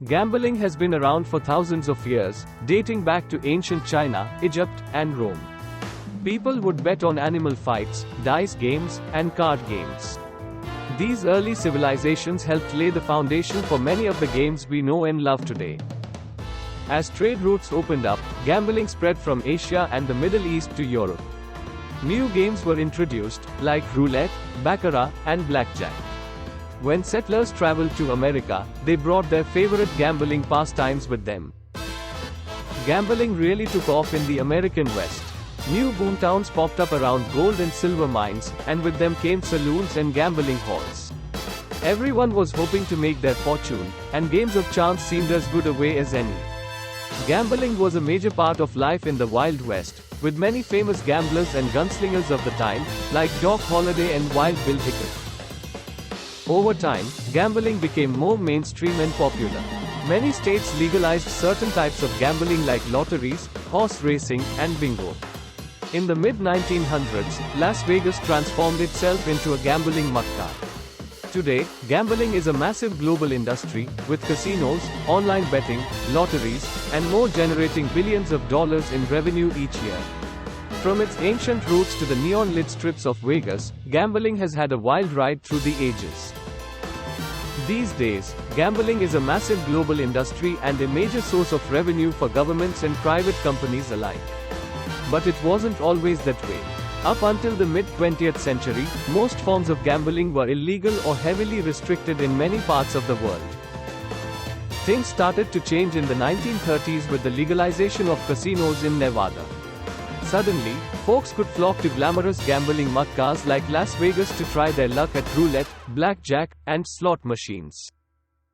Gambling has been around for thousands of years, dating back to ancient China, Egypt, and Rome. People would bet on animal fights, dice games, and card games. These early civilizations helped lay the foundation for many of the games we know and love today. As trade routes opened up, gambling spread from Asia and the Middle East to Europe. New games were introduced, like roulette, baccarat, and blackjack. When settlers traveled to America, they brought their favorite gambling pastimes with them. Gambling really took off in the American West. New boomtowns popped up around gold and silver mines, and with them came saloons and gambling halls. Everyone was hoping to make their fortune, and games of chance seemed as good a way as any. Gambling was a major part of life in the Wild West, with many famous gamblers and gunslingers of the time, like Doc Holliday and Wild Bill Hickok. Over time, gambling became more mainstream and popular. Many states legalized certain types of gambling like lotteries, horse racing, and bingo. In the mid-1900s, Las Vegas transformed itself into a gambling mecca. Today, gambling is a massive global industry, with casinos, online betting, lotteries, and more generating billions of dollars in revenue each year. From its ancient roots to the neon-lit strips of Vegas, gambling has had a wild ride through the ages. These days, gambling is a massive global industry and a major source of revenue for governments and private companies alike. But it wasn't always that way. Up until the mid-20th century, most forms of gambling were illegal or heavily restricted in many parts of the world. Things started to change in the 1930s with the legalization of casinos in Nevada. Suddenly, folks could flock to glamorous gambling meccas like Las Vegas to try their luck at roulette, blackjack, and slot machines.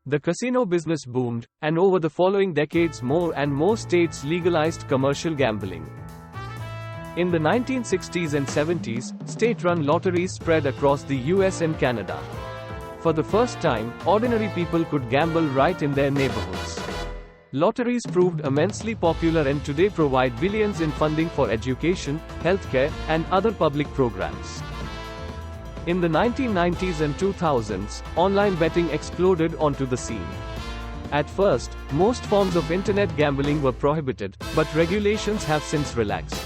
The casino business boomed, and over the following decades more and more states legalized commercial gambling. In the 1960s and 70s, state-run lotteries spread across the US and Canada. For the first time, ordinary people could gamble right in their neighborhoods. Lotteries proved immensely popular and today provide billions in funding for education, healthcare, and other public programs. In the 1990s and 2000s, online betting exploded onto the scene. At first, most forms of internet gambling were prohibited, but regulations have since relaxed.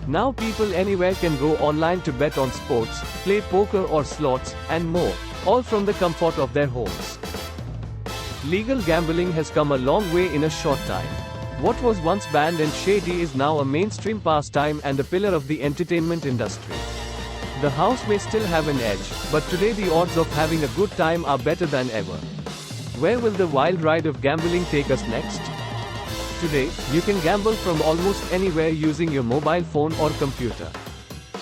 Now people anywhere can go online to bet on sports, play poker or slots, and more, all from the comfort of their homes. Legal gambling has come a long way in a short time. What was once banned and shady is now a mainstream pastime and a pillar of the entertainment industry. The house may still have an edge, but today the odds of having a good time are better than ever. Where will the wild ride of gambling take us next? Today, you can gamble from almost anywhere using your mobile phone or computer.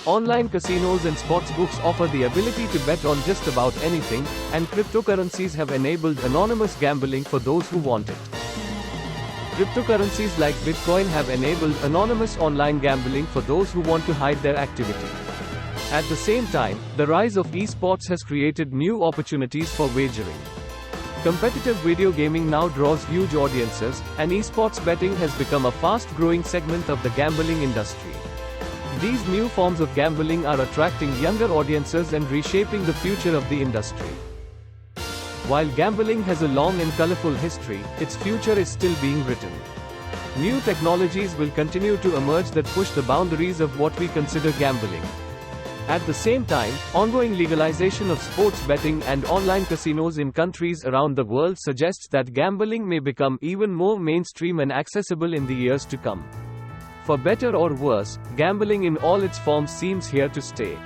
Online casinos and sportsbooks offer the ability to bet on just about anything, and cryptocurrencies have enabled anonymous gambling for those who want it. Cryptocurrencies like Bitcoin have enabled anonymous online gambling for those who want to hide their activity. At the same time, the rise of esports has created new opportunities for wagering. Competitive video gaming now draws huge audiences, and esports betting has become a fast-growing segment of the gambling industry. These new forms of gambling are attracting younger audiences and reshaping the future of the industry. While gambling has a long and colorful history, its future is still being written. New technologies will continue to emerge that push the boundaries of what we consider gambling. At the same time, ongoing legalization of sports betting and online casinos in countries around the world suggests that gambling may become even more mainstream and accessible in the years to come. For better or worse, gambling in all its forms seems here to stay.